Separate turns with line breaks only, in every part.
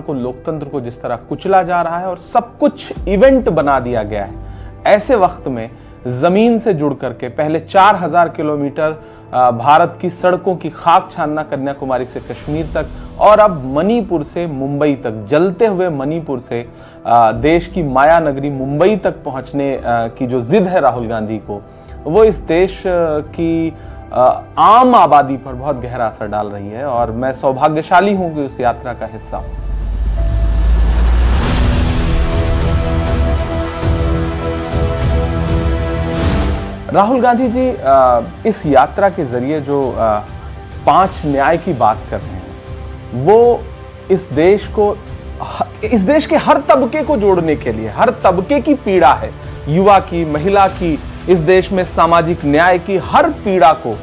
को, लोकतंत्र को जिस तरह कुचला जा रहा है और सब कुछ इवेंट बना दिया गया है, ऐसे वक्त में जमीन से जुड़ करके पहले 4000 किलोमीटर भारत की सड़कों की खाक छानना, कन्याकुमारी से कश्मीर तक, और अब मणिपुर से मुंबई तक, जलते हुए मणिपुर से देश की माया नगरी मुंबई तक पहुंचने की जो जिद है राहुल गांधी को, वो इस देश की आम आबादी पर बहुत गहरा असर डाल रही है। और मैं सौभाग्यशाली हूं कि उस यात्रा का हिस्सा हूं। राहुल गांधी जी इस यात्रा के जरिए जो 5 न्याय की बात कर रहे हैं, वो इस देश के हर तबके को जोड़ने के लिए, हर तबके की पीड़ा है, युवा की, महिला की, इस देश में सामाजिक न्याय की हर पीड़ा को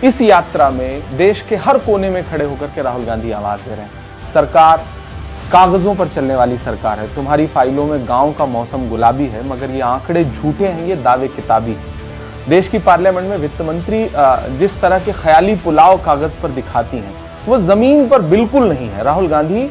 इस यात्रा में देश के हर कोने में खड़े होकर के राहुल गांधी आवाज दे रहे हैं। सरकार कागजों पर चलने वाली सरकार है। तुम्हारी फाइलों में गांव का मौसम गुलाबी है, मगर ये आंकड़े झूठे हैं, ये दावे किताबी हैं। देश की पार्लियामेंट में वित्त मंत्री जिस तरह के ख्याली पुलाव कागज पर दिखाती हैं, वो जमीन पर बिल्कुल नहीं है। राहुल गांधी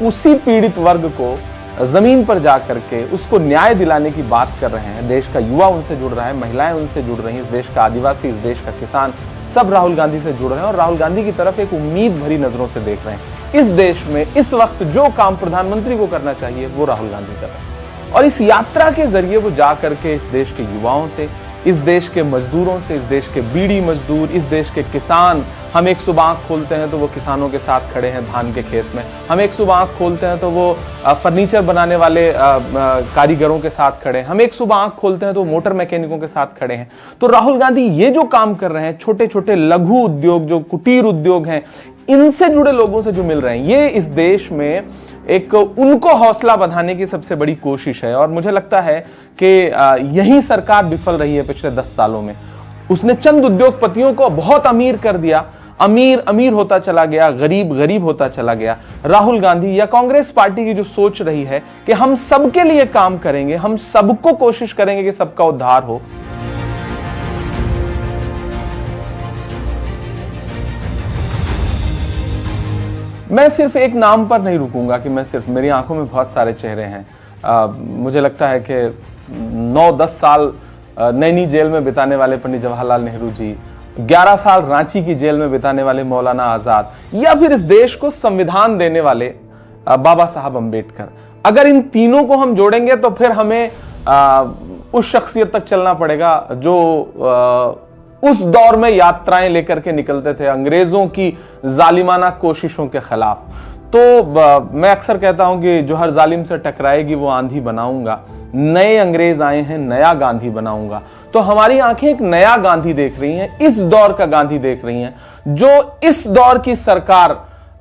उसी पीड़ित वर्ग को जमीन पर जाकर के उसको न्याय दिलाने की बात कर रहे हैं। देश का युवा उनसे जुड़ रहा है, महिलाएं उनसे जुड़ रही हैं, इस देश का आदिवासी, इस देश का किसान, सब राहुल गांधी से जुड़ रहे हैं और राहुल गांधी की तरफ एक उम्मीद भरी नजरों से देख रहे हैं। इस देश में इस वक्त जो काम प्रधानमंत्री को करना चाहिए वो राहुल गांधी कर रहे हैं। और इस यात्रा के जरिए वो जा करके इस देश के युवाओं से, इस देश के मजदूरों से, इस देश के बीड़ी मजदूर, इस देश के किसान, हम एक सुबह आंख खोलते हैं तो वो किसानों के साथ खड़े हैं धान के खेत में, हम एक सुबह आंख खोलते हैं तो वो फर्नीचर बनाने वाले कारीगरों के साथ खड़े हैं, हम एक सुबह आंख खोलते हैं तो मोटर मैकेनिकों के साथ खड़े हैं। तो राहुल गांधी ये जो काम कर रहे हैं, छोटे छोटे लघु उद्योग, जो कुटीर उद्योग हैं, इनसे जुड़े लोगों से जो मिल रहे हैं, ये इस देश में एक उनको हौसला बढ़ाने की सबसे बड़ी कोशिश है। और मुझे लगता है कि यही सरकार विफल रही है पिछले 10 सालों में। उसने चंद उद्योगपतियों को बहुत अमीर कर दिया, अमीर अमीर होता चला गया, गरीब गरीब होता चला गया। राहुल गांधी या कांग्रेस पार्टी की जो सोच रही है कि हम सबके लिए काम करेंगे, हम सबको कोशिश करेंगे कि सबका उद्धार हो, मैं सिर्फ एक नाम पर नहीं रुकूंगा कि मैं सिर्फ, मेरी आंखों में बहुत सारे चेहरे हैं। मुझे लगता है कि 9-10 साल नैनी जेल में बिताने वाले पंडित जवाहरलाल नेहरू जी, 11 साल रांची की जेल में बिताने वाले मौलाना आजाद, या फिर इस देश को संविधान देने वाले बाबा साहब अंबेडकर, अगर इन तीनों को हम जोड़ेंगे तो फिर हमें उस शख्सियत तक चलना पड़ेगा जो उस दौर में यात्राएं लेकर के निकलते थे अंग्रेजों की जालिमाना कोशिशों के खिलाफ। तो मैं अक्सर कहता हूं कि जो हर जालिम से टकराएगी वो आंधी बनाऊंगा, नए अंग्रेज आए हैं, नया गांधी बनाऊंगा। तो हमारी आंखें एक नया गांधी देख रही हैं, इस दौर का गांधी देख रही हैं, जो इस दौर की सरकार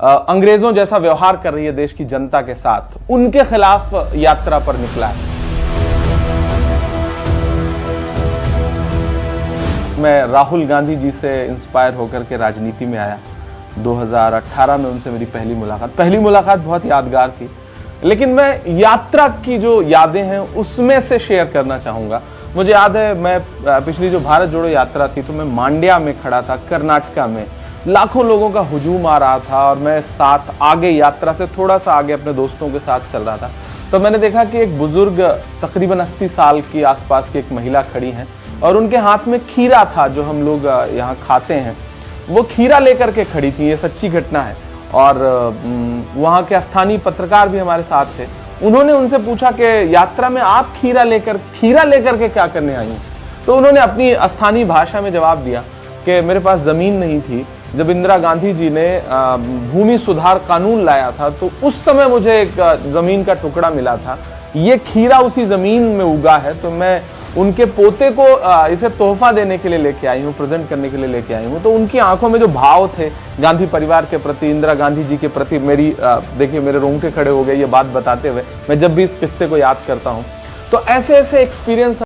अंग्रेजों जैसा व्यवहार कर रही है देश की जनता के साथ, उनके खिलाफ यात्रा पर निकला है। मैं राहुल गांधी जी से इंस्पायर होकर के राजनीति में आया। 2018 में उनसे मेरी पहली मुलाकात बहुत यादगार थी। लेकिन मैं यात्रा की जो यादें हैं उसमें से शेयर करना चाहूँगा। मुझे याद है, मैं पिछली जो भारत जोड़ो यात्रा थी तो मैं मांड्या में खड़ा था, कर्नाटका में। लाखों लोगों का हुजूम आ रहा था और मैं साथ आगे, यात्रा से थोड़ा सा आगे अपने दोस्तों के साथ चल रहा था। तो मैंने देखा कि एक बुजुर्ग, तकरीबन 80 साल की आसपास की एक महिला खड़ी हैं और उनके हाथ में खीरा था, जो हम लोग यहाँ खाते हैं, वो खीरा लेकर के खड़ी थी। ये सच्ची घटना है। और वहाँ के स्थानीय पत्रकार भी हमारे साथ थे। उन्होंने उनसे पूछा कि यात्रा में आप खीरा लेकर के क्या करने आई हैं? तो उन्होंने अपनी स्थानीय भाषा में जवाब दिया कि मेरे पास ज़मीन नहीं थी। जब इंदिरा गांधी जी ने भूमि सुधार कानून लाया था तो उस समय मुझे एक ज़मीन का टुकड़ा मिला था, ये खीरा उसी ज़मीन में उगा है, तो मैं उनके पोते को इसे तोहफा देने के लिए लेके आई हूँ, प्रेजेंट करने के लिए लेके आई हूँ। तो उनकी आंखों में जो भाव थे गांधी परिवार के प्रति, इंदिरा गांधी जी के प्रति, मेरी देखिए मेरे रोंगटे खड़े हो गए ये बात बताते हुए। मैं जब भी इस किस्से को याद करता हूँ तो ऐसे ऐसे एक्सपीरियंस